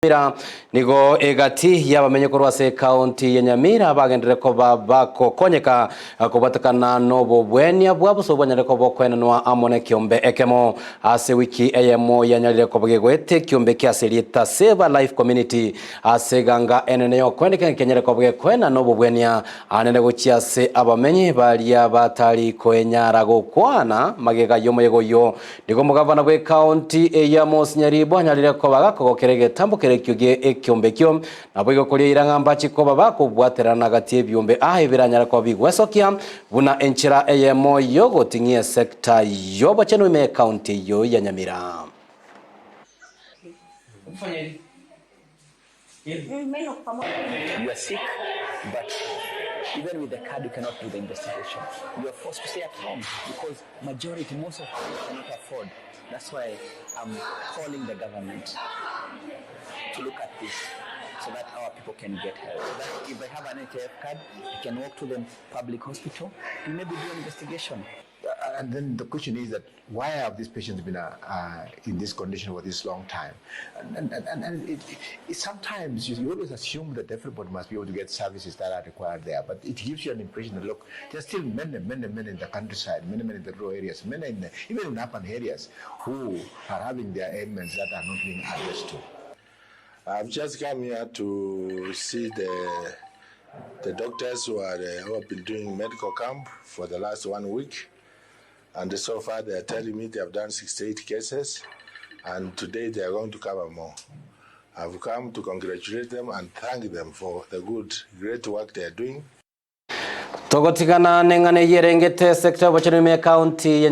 Mira nigo egati yabamenye korwase county ya Nyamira bagendere ko bakokonyeka kubatakana nobo bwenia bwabuso bwanyare ko bokwenanwa amone kiombe ekemo ase wiki eyemo yanyalire ko bwegwete kiombe kya serieta Save Life Community ase ganga eneneo kwendeke kenyere ko bwekwena nobo bwenia anene gochiase abamenye balia batali kwenyara gokwana magega yomoyego yo nigo mugavana bwe county ya Mosinyari anyalire ko bagakogerege tambuke kiuge ekyombekyo nabwo kolia irangamba chikoba bako bwaterana gati ebyombe biranyara ko bigwesokia buna enchira eyemo yogo tingie sector yobo cheno ime county yo ya Nyamira. You are sick, but even with the card you cannot do the investigation. You are forced to stay at home because most of them cannot afford. That's why I'm calling the government to look at this so that our people can get help. So that if they have an NHIF card, they can walk to the public hospital and maybe do an investigation. And then the question is that why have these patients been in this condition for this long time? And sometimes you always assume that everybody must be able to get services that are required there, but it gives you an impression that look, there are still many in the countryside, many in the rural areas, even in urban areas who are having their ailments that are not being addressed to. I've just come here to see the doctors who have been doing medical camp for the last 1 week. And so far they are telling me they have done 68 cases, and today they are going to cover more. I've come to congratulate them and thank them for the great work they are doing. Togotigana nengane yerengete sector wachenime county